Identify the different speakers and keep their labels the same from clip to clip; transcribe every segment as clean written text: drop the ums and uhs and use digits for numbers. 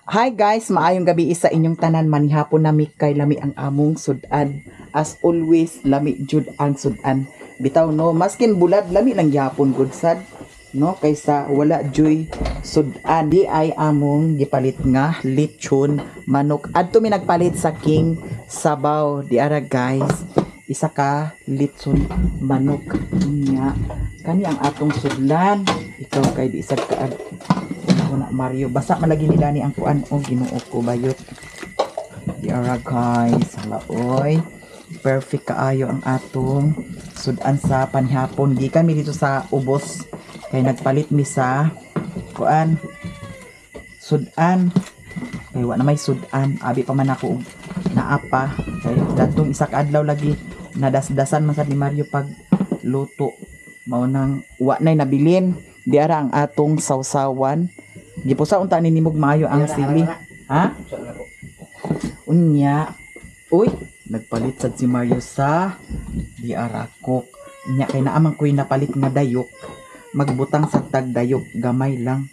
Speaker 1: Hi guys, maayong gabi sa inyong tanan. Manihapon nami kay lami ang among sudan. As always, lami jud ang sudan. Bitaw no, maskin bulad lami lang gyapon good sad. No, kaysa wala joy sudan. Di ay among gipalit nga lechon manok. Adto mi nagpalit sa King Sabaw. Di ara guys, isa ka lechon manok niya. Kani ang atong sudlan. Ikaw kay di sad ka na Mario basa malagi ni Dani ang kuan o Ginoo ko bayot di ara guys halaoy perfect kaayo ang atong sudan sa panhapon gikan mi dito sa ubos kay nagpalit mi sa kuan sudan kay wa na may sudan abi pa man ako naapa kay datong isa ka adlaw lagi nadasdasan man sad ni Mario pag luto mao nang wa nay nabilin di ara ang atong sawsawan. Gipusa unta ni nimog maayo ang sili. Ha? Unya. Uy, nagpalit sad si Mario sa di arakok. Unya kay naamang ko'y napalit nga dayok. Magbutang sa tag dayok gamay lang,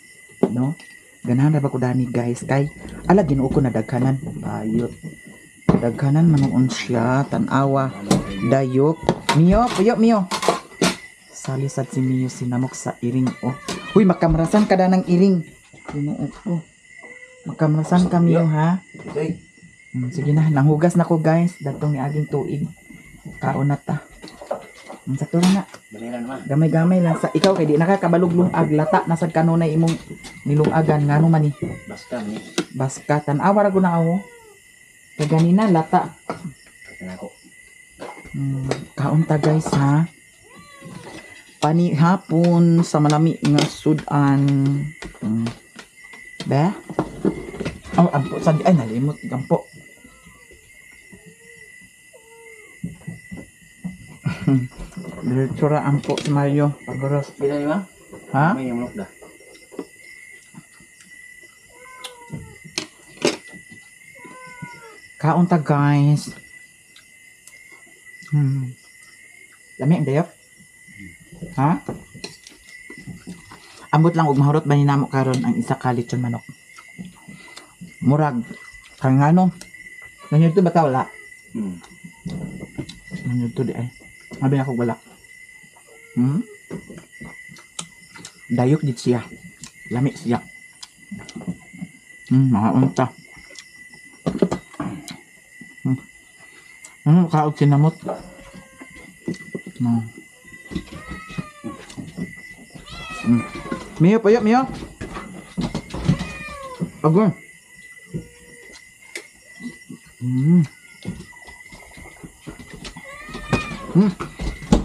Speaker 1: no? Ganahan ra ba ko dani guys kay ala Ginoo ko nadaghanan. Bayot. Daghanan man siya tan-awa dayok. Mio, puyo mio. Salisad si Mio sinamok sa iring oh. Uy, makamarasan ka da ng iring. Ginoo ko. Makamarasan kami ha. Sige na, nanghugas na ko guys. Datong ni aging tuig. Kaon na ta. Sa tura na. Gamay-gamay lang sa ikaw kay di nakakabalug-lungag lata nasad kanunay imong nilungagan ngano man ni.
Speaker 2: Baska ni.
Speaker 1: Baska tan-awa ra ko na ako. Kay ganina lata. Kaon ta guys ha. Panihapon sa malami nga sudan. Be? Oh, ampo sa ay nalimot ampo. Diretsura ampo si Mario pagoros.
Speaker 2: Bila ni ba?
Speaker 1: Ha?
Speaker 2: May yung da.
Speaker 1: Kaon ta guys. Lami ang dayop. Ha? Ambot lang og mahurot ba ni namo karon ang isa ka lechon manok. Murag kang ano? Ganyan to bata wala. Ganyan to di ay. Abi ako wala. Dayok dit siya. Lami siya. Mga unta. Kaog sinamot. Mio payo Mio. Agon.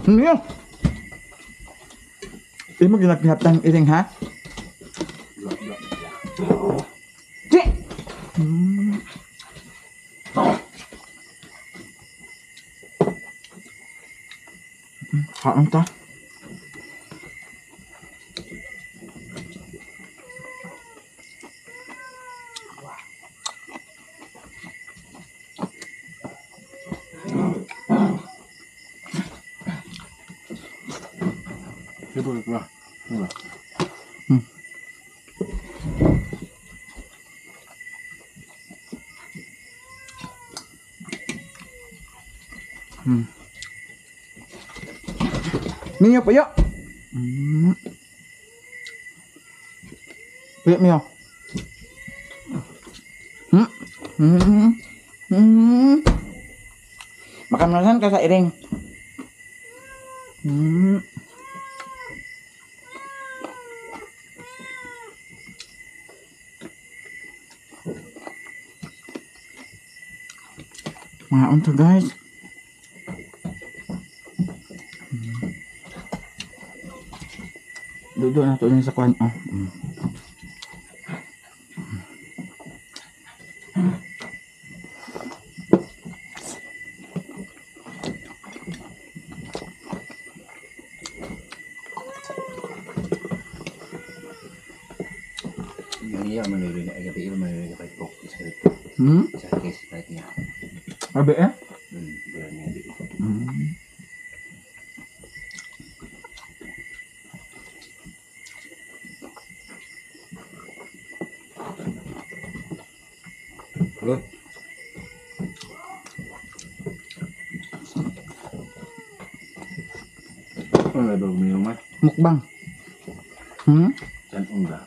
Speaker 1: Mio. Imo ginaghatang iring ha? Di. Kaon ta.
Speaker 2: Sibuk lah.
Speaker 1: Mio payo. Payo Mio. Makan ka sa iring. Mga unto guys. Dudo na to din sa kwan. Oh.
Speaker 2: Iya menurut ni agak tiil menurut apa itu sekali. Sakit baiknya.
Speaker 1: Abi eh?
Speaker 2: Bulan ni abi. Good. Ano na ba uminom ay?
Speaker 1: Mukbang. Hmm?
Speaker 2: San unga.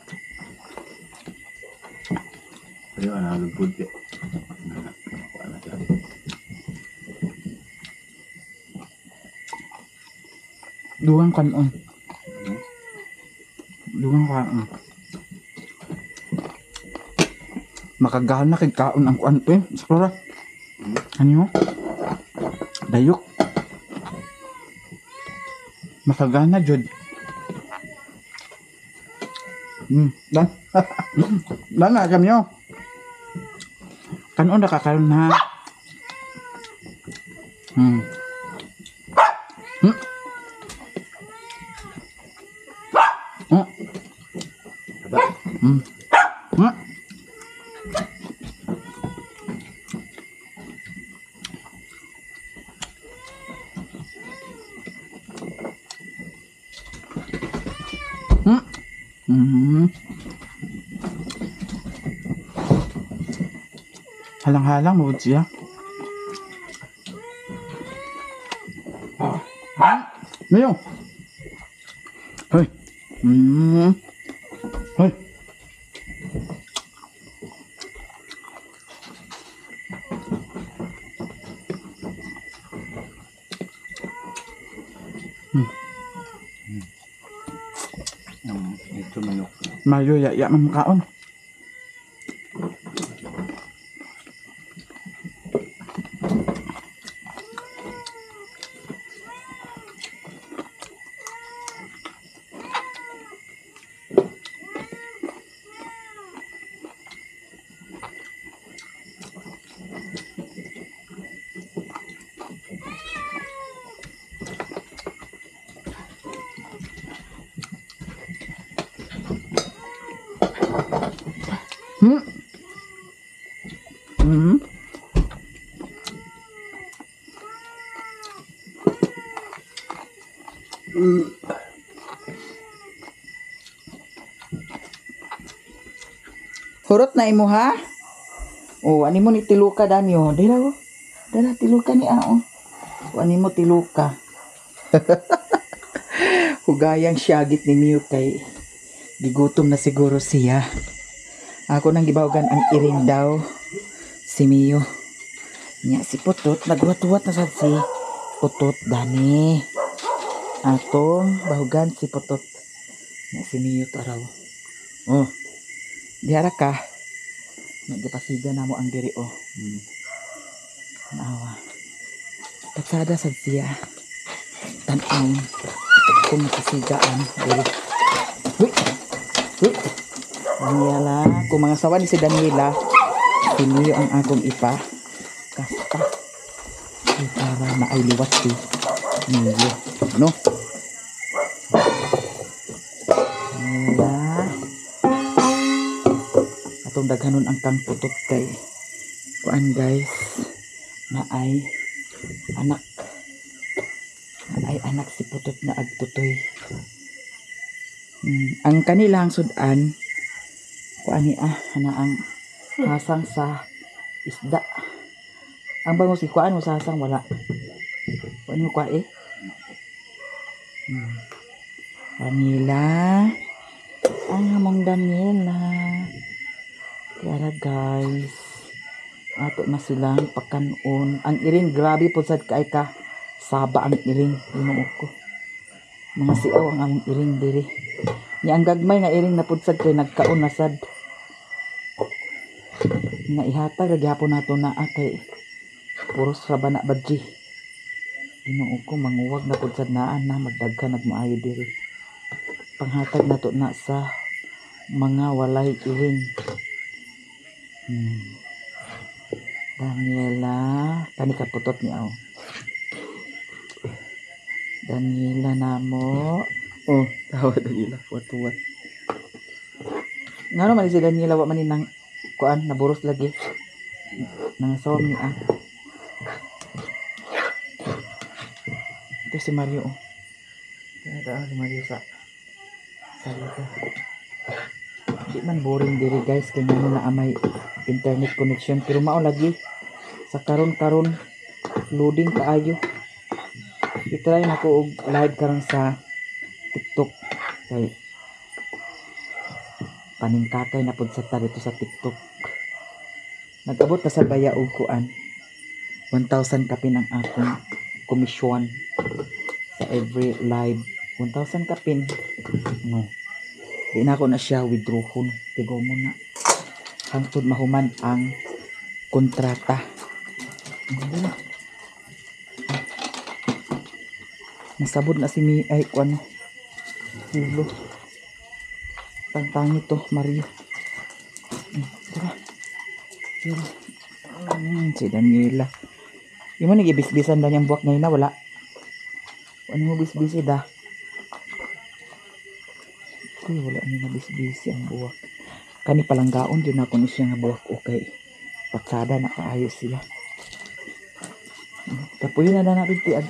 Speaker 2: Pero ano lugod ke. Ano siya?
Speaker 1: Dugang kanon. Dugang kanon. Makagana kay kaon ang kuan pe. Sakura. Ano mo? Dayok. Makagana jud. Dan. Dan na kami yo. Kanon nakakaroon na.
Speaker 2: Aba.
Speaker 1: Halang-halang mo siya. Mayo. Hoy. Hoy.
Speaker 2: Ito manok.
Speaker 1: Mayo ya man kaon. Hurot na imo ha? Oh, ani mo ni tiluka danyo. Dala oh. Dala tiluka ni oh. O ani mo tiluka. Hugayang siyagit ni Miu kay gigutom na siguro siya. Ako nang gibawgan ang iring daw si Miu. Nya si Putot nagwat-wat na sad si Putot dani. Atong bahugan si Putot. Nya si Miu taraw. Oh. Diara ka. Nagpasiga na mo ang diri oh. Nawa. Patsada sa siya. Tan-aw. Kung makasigaan diri. Huy. Huy. Daniela, kung mga sawa ni si Daniela, pinuyo ang akong ipa. Kasta. Para na ay liwat si Niyo. No? Atong daghanon ang kang Putot kay kuan guys na ay anak si Putot na agtutoy. Ang kanilang sudan kuan ni ana ang hasang sa isda. Ang bango si kuan mo sa hasang wala. Kuan mo kwa Daniela. Ang hamong Daniela. Kaya guys, ato na silang pakanon. Ang iring, grabe po sad kay ka. Saba ang iring, linuok ko. Mga siaw ang among iring diri. Nya ang gagmay nga iring na pudsad kay nagkaon na sad. Nga ihatag gyapon nato na kay puros ra bana badji. Linuok ko manguwag na pudsad naan na magdaghan nagmaayo diri. Panghatag nato na sa mga walay iring. Daniela, kani ka Putot niya oh. Daniela namo. Oh, tawa Daniela, wat-wat. Ngano man si Daniela wa man ni nang kuan naburos lagi. Nang sawam ni Ito si Mario oh. Kaya si Mario sa salita. Di man boring diri guys kay ngano na amay internet connection pero mao lagi sa karon loading kaayo. I-try nako og live karon sa TikTok kay paningkatay na pud sa ta dito sa TikTok. Nag-abot na sa baya og kuan 1,000 kapin ang akong komisyon sa every live. 1,000 kapin no. Di na ako na siya withdrawon. Tigo mo na. Hangtod mahuman ang kontrata. Nasabod na si Mi ay kuan. Hulo. Tangtangi to Mario. Tara. Si Daniela. Yung mo nag-ibis-bisan na niyang buwak ngayon na wala. Ano mo bis-bisi da? Uy, wala niya na bis-bisi ang buwak. Kani palang gaon yun ako ni siya nga buwak. Okay. Patsada na kaayos sila. Tapuyin na natin tiag.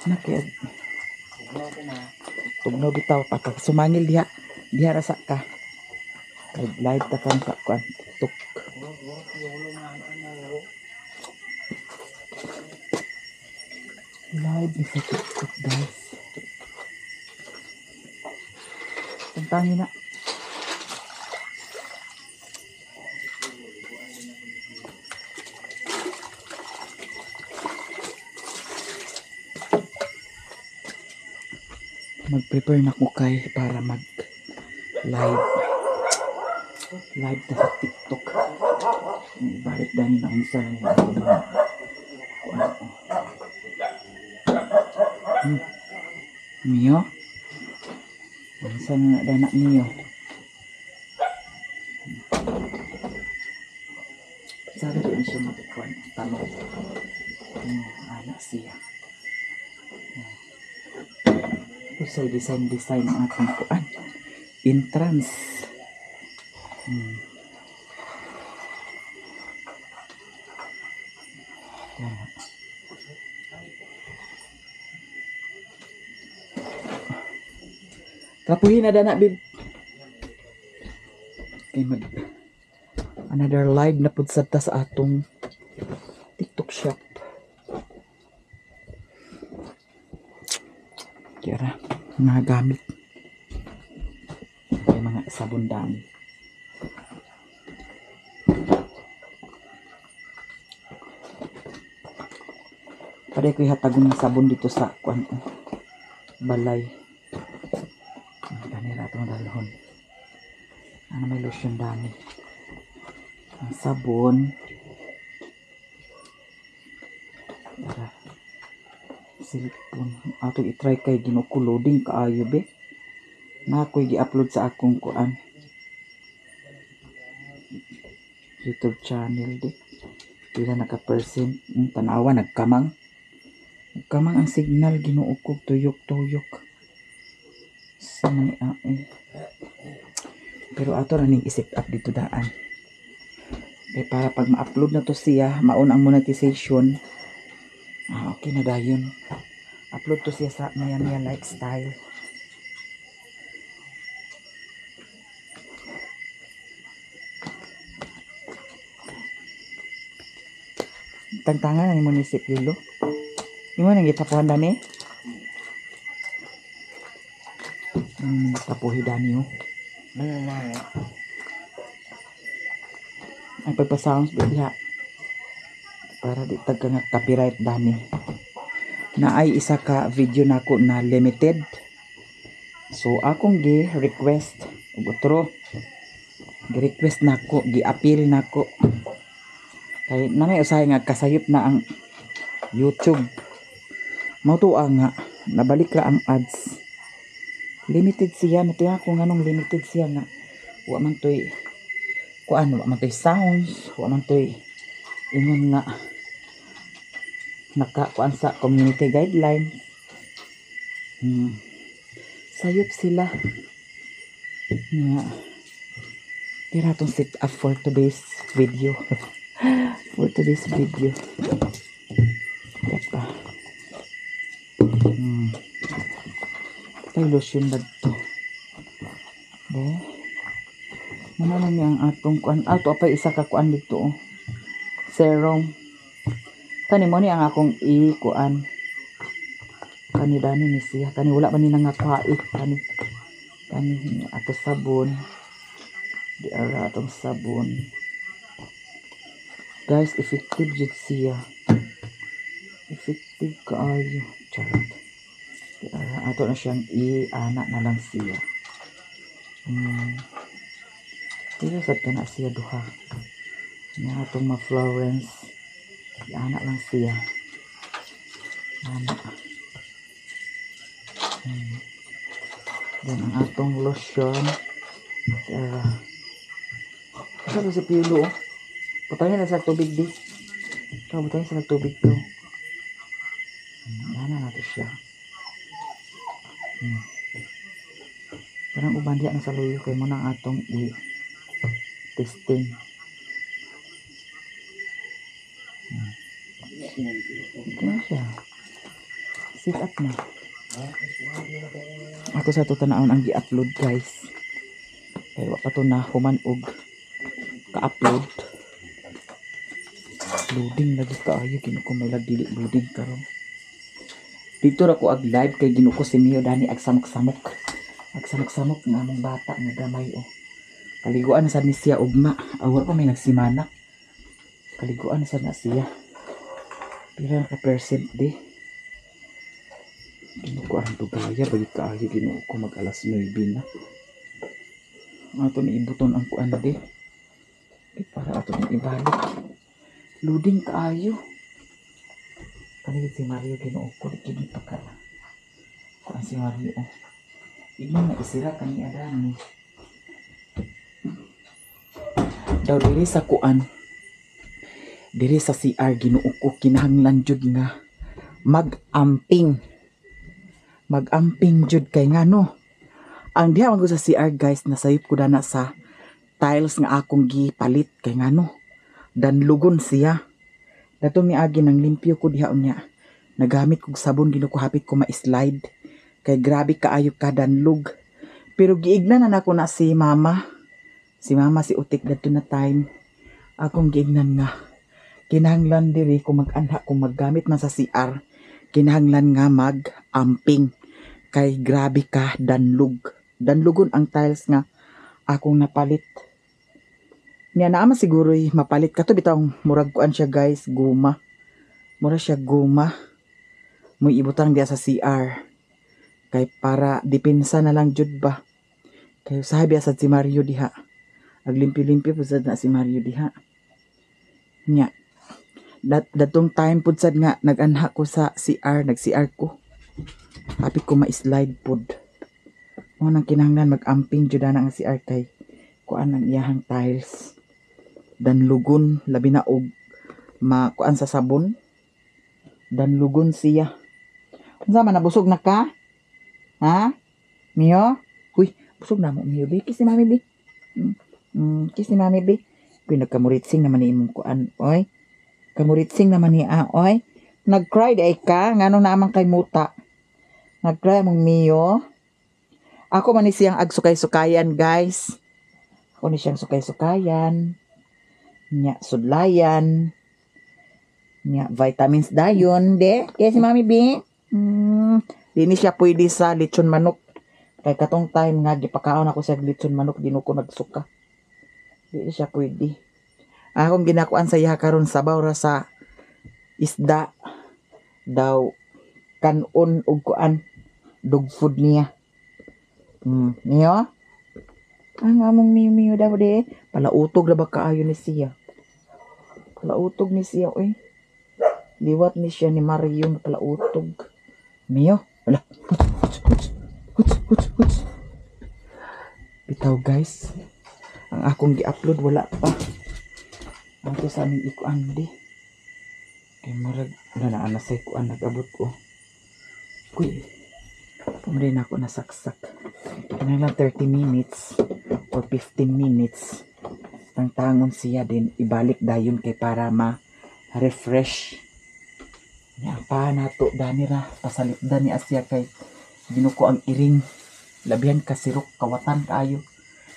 Speaker 1: Nakiag. Tugnaw bitaw patag sumangil diha. Diha rasa ka. Kay live ta kan sa kuan TikTok. Live ni sa TikTok guys. Tantangin na. Mag-prepare na ko kay para mag-live. Live ta sa TikTok. Balik dahil na kung saan Mio? Kung saan nga danak Mio? Sabi ko na siya magkuhan. Tanong. Anak siya. Ito sa design ang ating kuhan. Entrance. Yan. Kapuhin na dana bil. Okay, another live na pud sa atong TikTok shop. Kira mga gamit. May mga sabon dami. Pwede ko ihatagon ng sabon dito sa kuan balay. Kanila itong dalhon. Ano may lotion dami. Ang sabon. Tara. Silikon. Ato itry kay ginukuloding kaayo be. Na ako'y gi-upload sa akong kuan. YouTube channel di. Pila naka-percent. Tanawa nagkamang. Nagkamang ang signal ginuukog tuyok-tuyok. Pero ato na ning isip up dito daan. Kaya para pag ma-upload na to siya, maun ang monetization. Okay na dayon. Upload to siya sa Maya Mia Lifestyle. Tangtangan ang munisipyo lo. Yung mo nang itapuhan dani? Tapuhi dani oh. Ay pagpa-sounds diha. Para di tagka nga copyright dani. Na ay isa ka video nako na limited. So akong gi-request ug otro. Gi-request nako, gi-appeal nako. Kay namay usahay nga kasayop na ang YouTube. Mautuwa nga nabalik ra ang ads. Limited siya, natuya ko nganong limited siya nga wa man toy kuan, wa man toy sounds, wa man toy ingon nga naka kuan sa community guideline. Sayop sila nga tira tong set up for today's video. For today's video kapa tay lotion ba to be Ano na niya ang atong kuan? Ato pa isa ka kuan dito. Oh. Serum. Kani mo ni ang akong i-kuan. Kani dani ni siya. Kani wala man ni nangakait. Kani ato sabon. Di ara atong sabon. Guys, effective jud siya. Effective kaayo. Charot. Di ara ato na siyang i-ana na lang siya. Pero sad ka na siya duha. Nga itong ma-Florence. I-ana lang siya. Ana. Then ang atong lotion. Sabi sa pilo. Putahin na sa tubig di. Putahin sa tubig to. Ana natin siya. Parang uban diya na sa luyo kay mo nang atong testing. Okay na siya. Sit up na. Ako sa ito tanaon ang gi-upload guys. Kaya wala pa ito na human og ka-upload. Loading lagi kaayo. Ginuko may lagdili loading karon. Dito ra ko ag live kay ginuko si Mio dani ag samok-samok. Ag samok-samok nga among bata nga gamay oh. Kaliguan na sad ni siya ugma. Awar pa may nagsimana. Kaliguan na sad na siya. Pila ka percent di. Ginuko ang dugaya bagi kaayo ginuko mag alas 9 na. Ato ni ibuton ang kuan di. Para ato ni ibalik. Loading kaayo. Kanina si Mario ginuko di kini pa ka. Kuan si Mario. Igman na isira kani adani. Daw diri sa kuan. Diri sa CR ginuko kinahanglan jud nga mag-amping. Mag-amping jud kay ngano. Ang diha man ko sa CR guys nasayop ko dana sa tiles nga akong gipalit kay ngano. Danlugon siya. Dato miagi nang limpyo ko diha unya. Nagamit kog sabon ginuko hapit ko ma-slide. Kay grabe kaayo ka danlug. Pero giignan na nako na si mama. Si mama si Utik dato na time. Akong giignan nga. Kinahanglan diri kung mag-anha kung maggamit man sa CR. Kinahanglan nga mag-amping. Kay grabe ka danlug. Danlugon ang tiles nga akong napalit. Niya naman siguro mapalit ka to bitang murag kuan siya guys, guma. Mura siya guma. Mo ibutang dia sa CR. Kay para depensa na lang jud ba. Kay sabi sa si Mario diha. Aglimpyo-limpyo pud sad na si Mario diha. Nya. Datong time pud sad nga nag-anha ko sa CR, nag-CR ko. Hapit ko ma-slide pud. Mo nang kinahanglan mag-amping jud na ang CR kay kuan ang iyahang tiles. Danlugon labi na og makuan sa sabon. Danlugon siya. Unsa man nabusog na ka? Ha? Mio? Uy, busog na mo Mio. Kiss si Mami B. Kiss si Mami B. Uy, nagkamuritsing naman ni imong kuan. Oy. Kamuritsing naman ni oy. Nag-cry day ka. Ngano naman kay muta. Nag-cry mong Mio. Ako man ni siyang agsukay-sukayan guys. Ako ni siyang sukay-sukayan. Nya sudlayan. Nya vitamins dayon. De. Kaya si Mami B. Dini siya pwede sa lechon manok. Kay katong time nga gipakaon ako sa lechon manok dinuko nagsuka. Dili siya pwede. Akong ginakuan sa iya karon sabaw ra sa isda daw kanon ug kuan dog food niya. Niyo? Ang among miyo daw de palautog ra ba kaayo ni siya. Palautog ni siya oy. Liwat ni siya ni Mario na palautog. Miyo? Wala. Huts. Bitaw guys. Ang akong gi-upload wala pa. Ato sa aming ikuan di. Kay marag wala na sa ikuan nag-abot ko. Kuy. Pumuli na ako nasaksak. Kinahanglan 30 minutes or 15 minutes. Tangtangon siya din ibalik dayon kay para ma-refresh. Yang pa nato danira pasalipdan ni Asya kay ginuko ang iring labihan ka sirok kawatan kaayo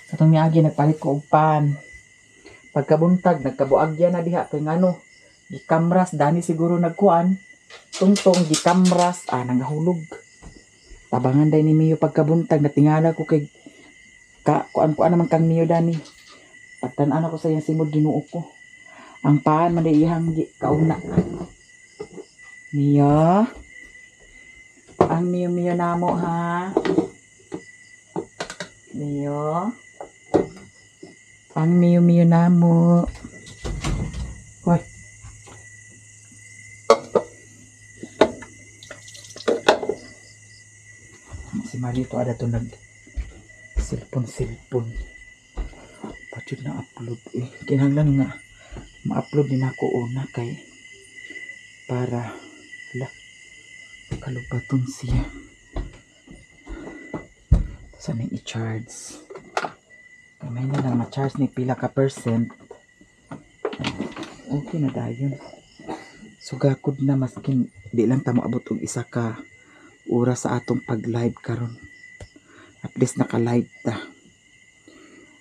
Speaker 1: Katong niagi nagpalit ko og pan. Pagkabuntag nagkabuagya na diha kay ngano gikamras dani siguro nagkuan. Tungtong gikamras nangahulog. Tabangan day ni Mio pagkabuntag natingala ko kay kuan naman kang Mio dani. Pagtan-an ako sa iyang simod Ginoo ko. Ang paan man day iyang kauna. Mio. Ang Mio namo ha. Mio. Ang Mio namo. Hoy. Si Marito ada to nag cellphone. Pajud na upload kinahanglan nga ma-upload din ako una kay para kalubaton siya. Saan yung i-charge? Kamay na lang ma-charge ni pila ka percent. Okay na dayon. Sugakod na maskin di lang ta moabot og isa ka oras sa atong pag-live karon. At least naka-live ta.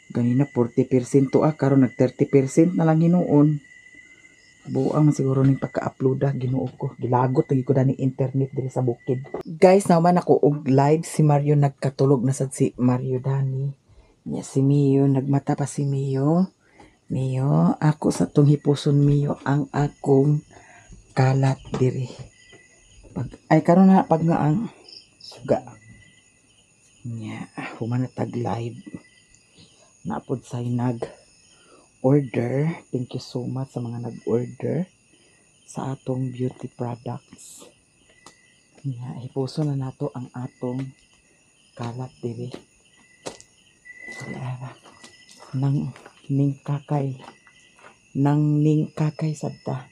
Speaker 1: Ganina 40% karon nag 30% na lang hinuon. Buang siguro ning pagka-upload Ginoo ko. Gilagot lagi ko dani internet diri sa bukid. Guys, naman ako og live si Mario nagkatulog na sad si Mario Dani. Nya si Mio nagmata pa si Mio. Mio, ako sa tong hipuson Mio ang akong kalat diri. Karon na pag nga ang suga. Nya, humana tag live. Napod say nag-order. Thank you so much sa mga nag-order sa atong beauty products. Nya, hipuso na nato ang atong kalat diri. Nang ningkakay sadta.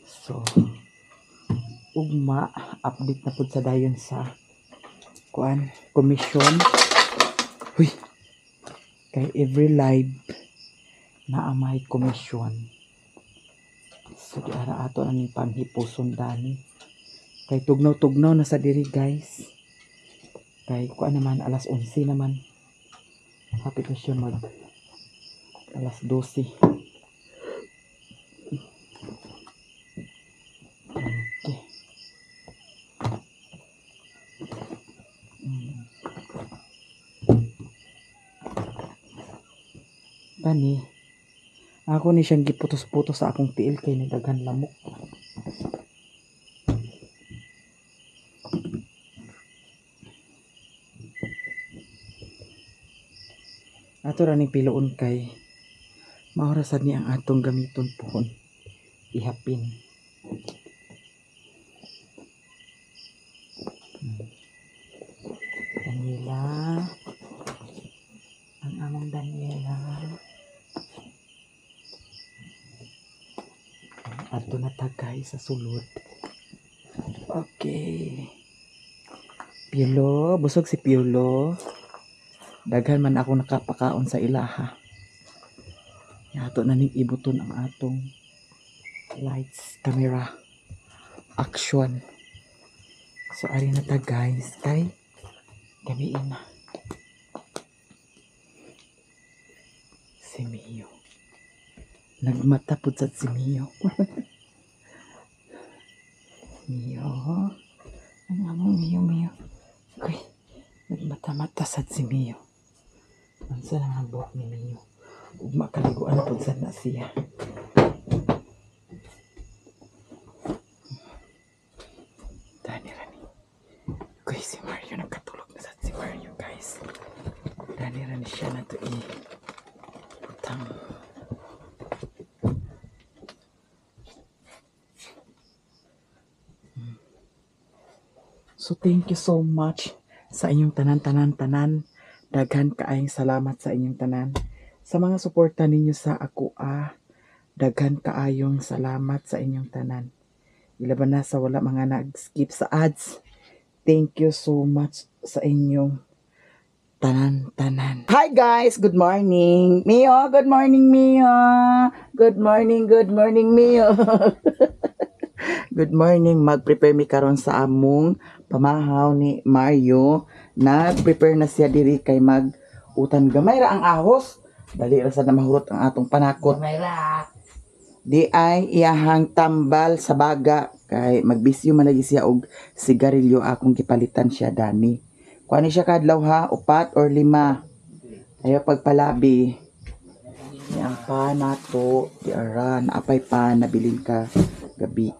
Speaker 1: So, ugma update na pud sa dayon sa kuan commission. Huy. Kay every live na may commission. So di ara ato ang panghipuson dani. Kay tugnaw na sa diri guys. Kay kuan naman alas 11 naman. Hapit na siya mag alas 12. Okay. Gani ako ni siyang giputos-putos sa akong tiil kay nagdaghan lamok. Ato ra ning piloon kay maorasan ni ang atong gamiton pohon ihapin. Daniela, ang among Daniela. Ato na tagay sa sulod. Okay. Piolo, busog si Piolo. Daghan man ako nakapakaon sa ilaha. Ato na ning ibuton ang atong lights, camera, action. So ari na ta guys, kay gabiin na. Si Mio. Nagmata pud sad si Mio. Mio. Ang among Mio. Okay. Nagmata-mata sad si Mio. Mansa na ang buhok ni Mio. Ug makaliguan pud sad na siya. Dani rani. Okay, si Mario nagkatulog na sad si Mario guys. Dani rani siya na to utang. So thank you so much sa inyong tanan. Daghan kaayong salamat sa inyong tanan. Sa mga suporta ninyo sa ako daghan kaayong salamat sa inyong tanan. Ilaban na sa wala mga nag-skip sa ads. Thank you so much sa inyong tanan. Hi guys, good morning. Mio, good morning Mio. Good morning Mio. Good morning. Mag-prepare mi karon sa among pamahaw ni Mario. Nag-prepare na siya diri kay Utan gamay ra ang ahos. Dali ra sad na mahurot ang atong panakot.
Speaker 3: Mayra.
Speaker 1: Di ay iyahang tambal sa baga kay magbisyo man lagi siya og sigarilyo akong gipalitan siya dani. Kuani siya kadlaw ha, 4 or 5. Ayaw pagpalabi. Ni ang pa nato, di aran apay pa nabilin ka gabi.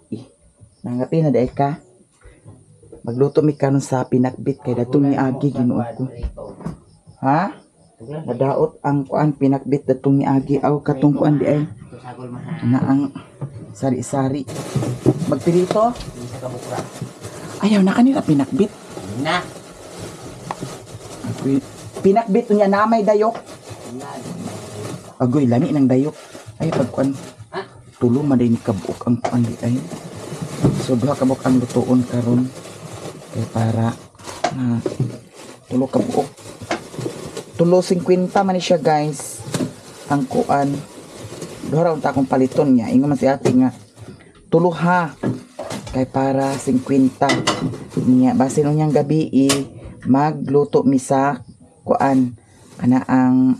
Speaker 1: Nangapi na dai ka. Magluto mi kanon sa pinakbit kay datong ni agi Ginoo ko. Ha? Nadaot ang kuan pinakbit datong ni agi aw katong kuan di ay. Na ang sari-sari. Magpirito? Ayaw na kanila pinakbit.
Speaker 3: Na.
Speaker 1: Pinakbit niya na may dayok. Agoy, lami ng dayok. Ay, pagkuan. Tulo man din kabuok ang kuan di ay. So, duha kabuok ang lutuon karon kay para na tulo kabuok. Tulo 50 man ni siya guys. Ang kuan. Duha ra unta akong paliton niya. Ingon man si ate nga. Tulo ha. Kay para 50 niya. Base nung niyang gabi magluto mi sa kuan. Ana ang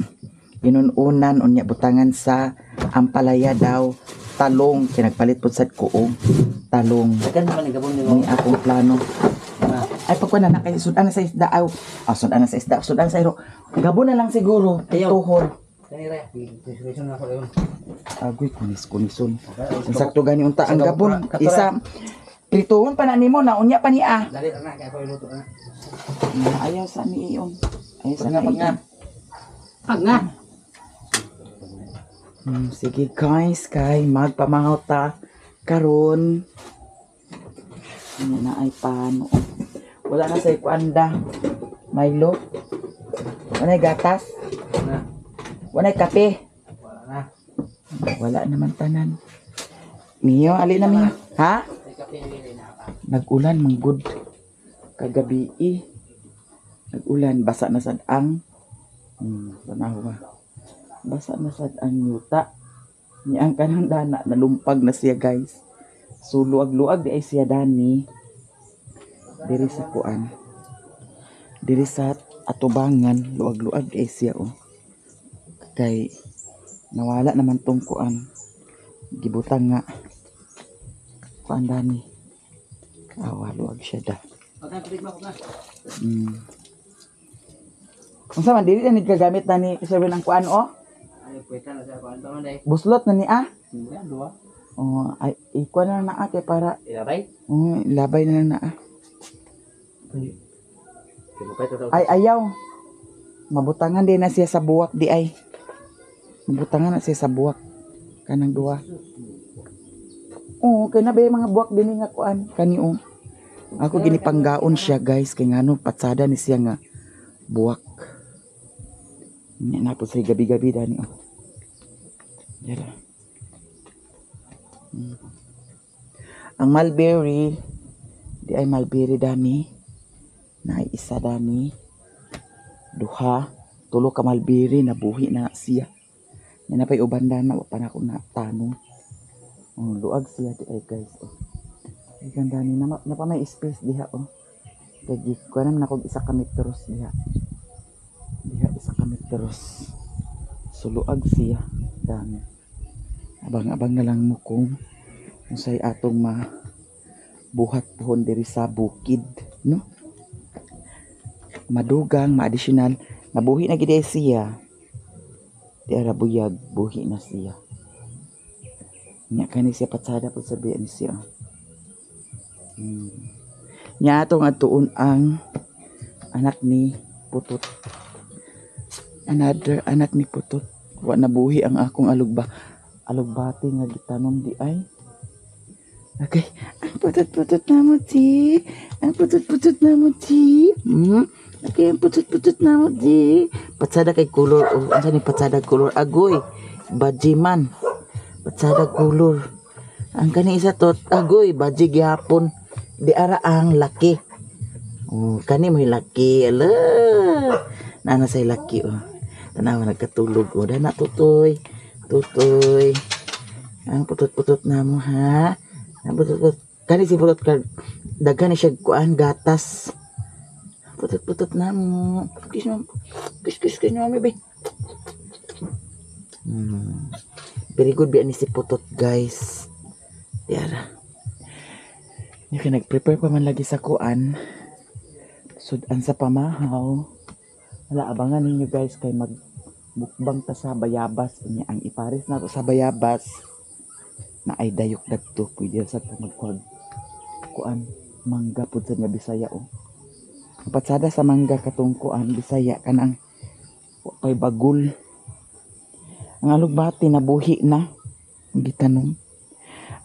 Speaker 1: inununan unya butangan sa ampalaya daw. Talong. Kinagpalit po sa kuong. Talong.
Speaker 3: Kan naman gabon ni
Speaker 1: Ni akong plano. Ay pagkuan na kay sudan na sa isda. Sudan na sa isda. Sudan sa iro. Gabon na lang siguro. Tuhol.
Speaker 3: Kanira. Situation na ko yun.
Speaker 1: Agoy, kunis-kunison. Sakto gani unta ang gabon. Isa, prituhon pa na nimo na unya pa ni ah.
Speaker 3: Dali na kay ako iluto na.
Speaker 1: Ayaw sa ni iyon. Ayaw sa
Speaker 3: Pag
Speaker 1: ni
Speaker 3: nga. Pag nga.
Speaker 1: Sige guys, kay magpamahaw ta karon. Ano na ay paano? Wala na sa ikuanda. Milo. Wala na gatas.
Speaker 3: Na.
Speaker 1: Wala na kape.
Speaker 3: Wala na.
Speaker 1: Wala naman tanan. Miyo, ali na miyo. Ha?
Speaker 3: Ay kape ni na pa.
Speaker 1: Nag-ulan, manggod. Kagabi nag-ulan, basa na sad ang tanawa. Basa na sad ang yuta. Ni ang kanang dana, nalumpag na siya guys. So luag-luag di ay siya dani. Diri sa kuan. Diri sa atubangan, luag-luag di ay siya Kay nawala naman tong kuan. Gibutang nga. Kuan dani. Luag siya da.
Speaker 3: Pagka pilig mo ko na.
Speaker 1: Unsa man dili na gagamit na ni server ng kuan
Speaker 3: Ay puweta na sa kuan to day.
Speaker 1: buslot na ni
Speaker 3: Sila duwa.
Speaker 1: ay ikuan na na kay para
Speaker 3: Ilabay.
Speaker 1: labay na na
Speaker 3: Kinupay to daw.
Speaker 1: ay ayaw mabutangan din na siya sa buwak di ay mabutangan na siya sa buwak kanang duwa kay nabay mga buwak din nga kuan kani ako ginipanggaon siya guys kay ngano patsada ni siya nga buwak na po sa gabi-gabi dani Yara. Ang mulberry di ay mulberry dani na ay isa dani duha tulo ka mulberry na buhi na siya na napay uban na pa na ako na tanong luag siya di ay guys ay ganda ni na pa may space diha kaya ko naman ako isa ka metros diha isa ka metros so luag siya dami abang-abang na lang mo kung say atong buhat pohon diri sa bukid no madugang ma-additional nabuhi na gid siya di ara buyag buhi na siya nya kani siya patsada pud sabi ni siya nya atong atuon ang anak ni Putot another anak ni Putot wa nabuhi ang akong alugbati nga gitanom di ay okay ang putot-putot na mo ti ang putot-putot na mo ti okay ang putot-putot na mo ti patsada kay color unsa ni patsada color agoy bajiman patsada color ang kani isa tot agoy baji gihapon di ara ang laki kani mo laki ala nana say laki tanawa nagkatulog dana tutoy ang putot-putot na mo ha ang putot-putot kani si putot daghan siya kuan gatas Putot-putot na mo. Kiss mo. Kiss mo, baby. Very good ba ni si Putot, guys. Yara. Yung nag-prepare pa man lagi sa kuan. Sudan sa pamahaw. Wala, abangan ninyo guys kay magbukbang ta sa bayabas. Ang iparis na to sa bayabas na ay dayok dagto. Pwede sa magkuhag kuan. Mangga po sa nga Bisaya o. Patsada sa mangga katong kuan Bisaya kanang kay bagul. Ang alugbati nabuhi na. Ang gitanong.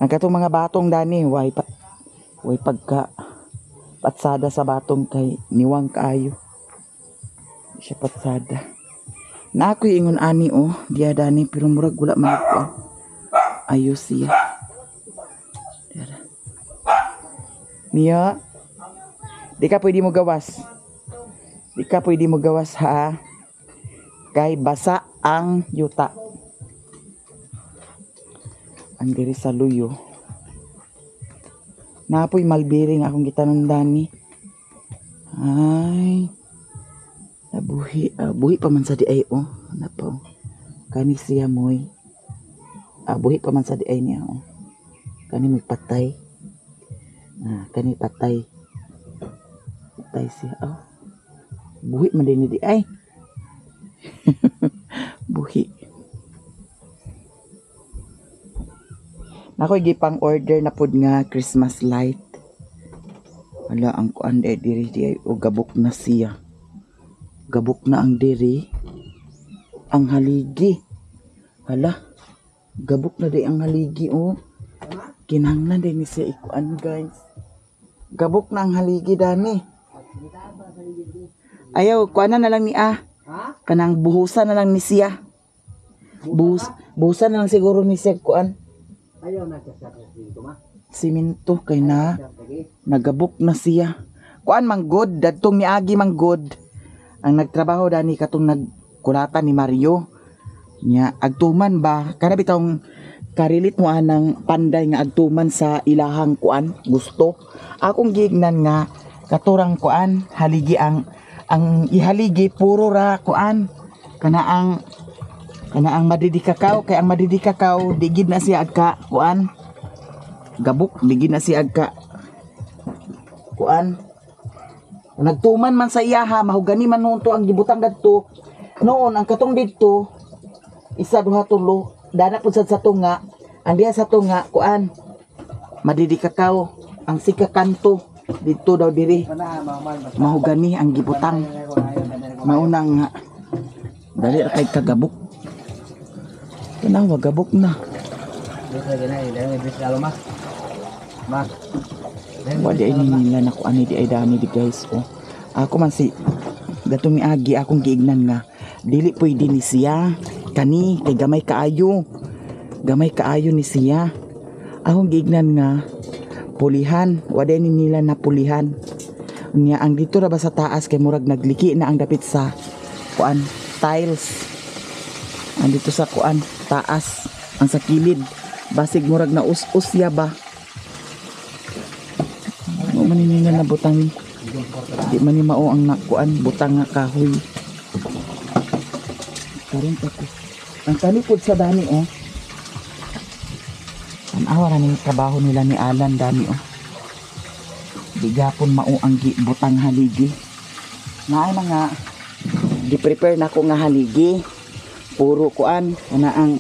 Speaker 1: Ang katong mga batong dani way pagka patsada sa batong kay niwang kaayo. Siya patsada. Na ako ingon ani diya dani pero murag wala man ako. Ayos siya. Tara. Mia, di ka pwede mo gawas. Di ka pwede mo gawas ha. Kay basa ang yuta. Ang diri sa luyo. Napoy malbiring akong gitanong dani. Ay. Buhi pa man sa di ay Napo. Kani siya moy. Buhi pa man sa di ay niya Kani may patay. Kani patay. Patay siya Buhi man din di ay. Buhi. Nakoy gipang order na pud nga Christmas light. Wala ang kuan diri di ay gabok na siya. Gabok na ang diri. Ang haligi. Hala. Gabok na di ang haligi Kinahanglan din ni siya ikuan guys. Gabok na ang haligi dani. Ayaw, kuan na lang ni Kanang buhusan na lang ni siya. Buhusan na lang siguro ni siya kuan.
Speaker 3: Ayaw na siya dito ma.
Speaker 1: Siminto kay na. Nagabok na siya. Kuan manggod. Dadtong ni Agi manggod. Ang nagtrabaho dani katong nagkulatan ni Mario. Nya agtuman ba? Kana bitong karilit mo anang panday nga agtuman sa ilahang kuan gusto. Akong gignan nga katurang kuan haligi ang ihaligi puro ra kuan kana ang madidikakaw kay ang madidikakaw digid na siya agka kuan gabok digid na siya agka kuan nagtuman man sa iyaha mahugani man noon to ang gibutang dadto noon ang katong didto isa duha tulo dana pud sa tunga ang diha sa tunga kuan madidikakaw ang sikakanto dito daw diri mahugani ang gibutang maunang nga dali ra kay kagabok tanawa gabok na wala ini nila na ko ani di ay dani di guys ako man si datong ni Agi akong giignan nga dili pwede ni siya kani kay gamay kaayo ni siya akong giignan nga pulihan wala ni nila na pulihan niya ang dito ra ba sa taas kay murag nagliki na ang dapit sa kuan tiles ang dito sa kuan taas ang sa kilid basig murag na us-usya ba maninin na butang di man ni mao ang nakuan butang nga kahoy karon ako ang talikod sa dani ang awara ni trabaho nila ni Alan dani di gapon mao ang butang haligi naay mga gi-prepare na ko nga haligi puro kuan ana ang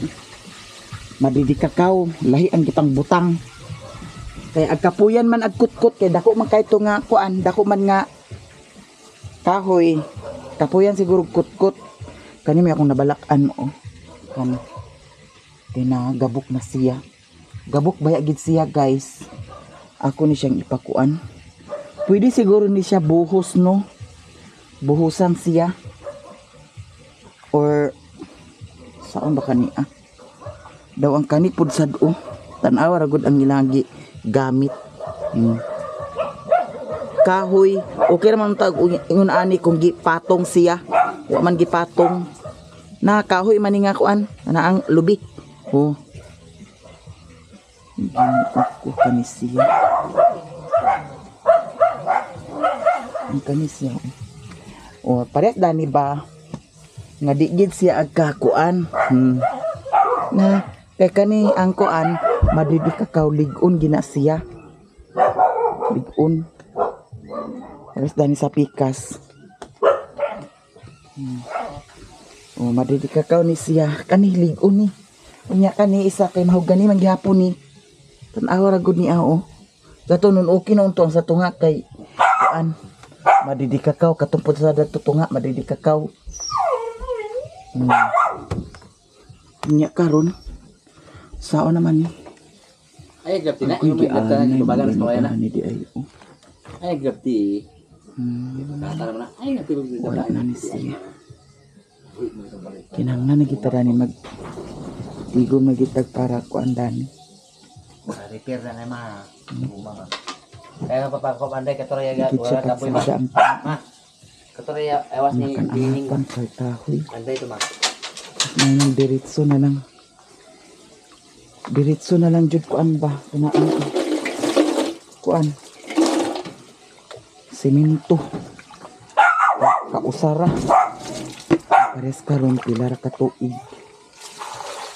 Speaker 1: madidikakaw lahi ang gitang butang kay agkapuyan man agkutkut kay dako man kayto nga kuan dako man nga kahoy kapuyan siguro kutkut kani may akong nabalakan kan tinagabok na siya gabok baya gid siya guys ako ni siyang ipakuan pwede siguro ni siya buhos no buhusan siya or saan ba kani daw ang kani pud sad tan-aw ra gud ang ilagi gamit kahoy okay raman tag ingon ani kung gipatong siya wa man gipatong na kahoy man nga kuan ana ang lubi ako kani siya Ang kanis niya. O, parehas dani ba? Nga di gid siya agkakuan. Na, kay kani ang kuan, madidi kakaw ligon gina siya. Ligon. Parehas dani sa pikas. O, madidi kakaw ni siya. Kani ligon ni. Unya kani isa kay mahugani man gihapon ni. Tanaw ra gud ni ao. Gato nun okay na untong sa tunga kay kuan. Madidi kakaw katumpod sa dagto tunga, madidi kakaw. Unya karon sao naman ni.
Speaker 3: Ay, grab na. Yung may grab na. Ibabagan sa kaya na.
Speaker 1: Di ay.
Speaker 3: Ay, grab ti. Kata naman na. Ay, natulog din
Speaker 1: Wala
Speaker 3: na.
Speaker 1: na ni siya. Kinahanglan na kita ni mag tigo magitag para kuan dani.
Speaker 3: Repair na na ma. Mga. Kaya papapanday katoraya
Speaker 1: Kitsa
Speaker 3: wala tapoy ma.
Speaker 1: pagsada ang
Speaker 3: Ma. Katoraya awas ni dining.
Speaker 1: makanapan kay kahoy.
Speaker 3: Anday to ma.
Speaker 1: May nang diretso na lang. Diretso na lang jud kuan ba? Kunaan ko. Kuan. Semento. Kausara. Pares karon pila ra ka tuig.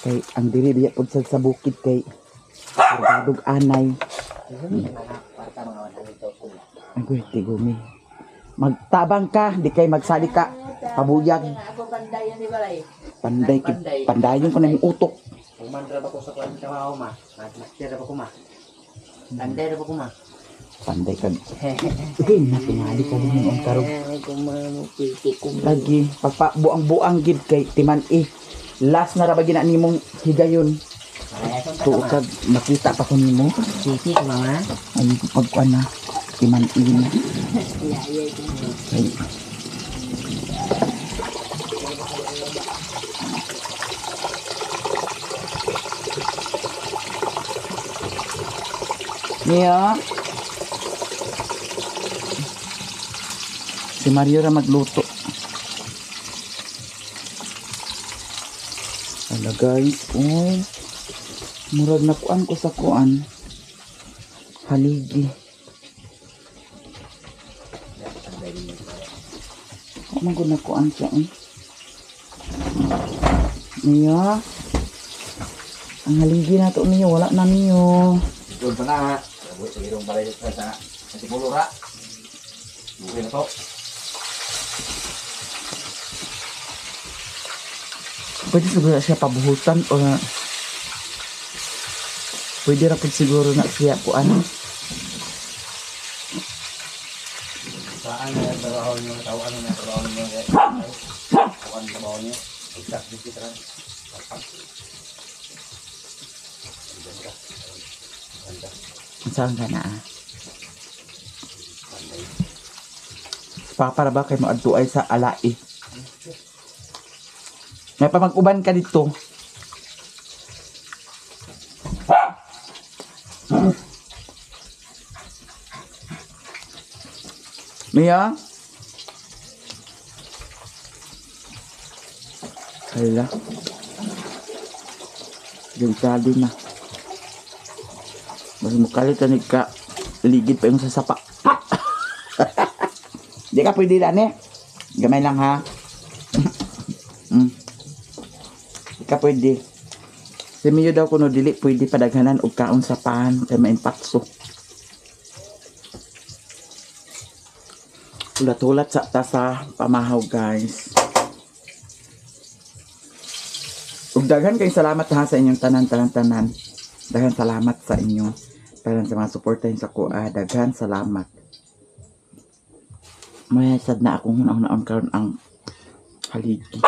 Speaker 1: Kay ang diri biya pud sa bukid kay Pagdadog anay. Agoy, tigumi. Magtabang ka, di kay magsali ka. Pabuyag.
Speaker 4: Ako pandayan di balay.
Speaker 1: Panday, pandayon ko na yung utok.
Speaker 3: Umandra ba ko sa kwan sa mga ma? Master ba ko ma? Anday ba ko ma?
Speaker 1: Panday ka. Sige, natingali ka din yung karong. Lagi, pagpabuang-buang gid kay Timan last na rabagin na nimong higayon. Tuukag, makita pa ko nimo.
Speaker 3: Sisi ko mama.
Speaker 1: Ay, pagkuan na. Timan na. Ay. Mia. Si Mario ra magluto. Ala guys, oy. Murag na kuan ko sa kuan. Haligi. Ako man gud na kuan siya. Mia. Ang haligi na to niyo, wala na niyo.
Speaker 2: Doon pa na. Buhay sa girong balay sa Sipulo ra. Buhay na to.
Speaker 1: Pwede siguro siya pabuhutan o pwede rapid siguro na siya po ano.
Speaker 3: Saan na trabaho niyo? Tawag ano na trabaho niyo? Tawag ang trabaho niyo? Exact dito ra.
Speaker 1: Saan ka na para ba kayo maadtuay sa alai? May pamag-uban ka dito. Mia? Hala. Gantado na. Mas mukalit na ka. Ligid pa yung sasapa. Di ka pwede lang eh. Gamay lang ha. Di ka pwede. Si Mio daw kuno dili pwede padaghanan og kaon sa pan kay mainpakso. Ulat-ulat sa tasa pamahaw guys. Ug daghan kay salamat ha sa inyong tanan. Daghan salamat sa inyo. Daghan sa mga suportahin sa kuha. Daghan salamat. May sad na akong hunaon karon ang haligi.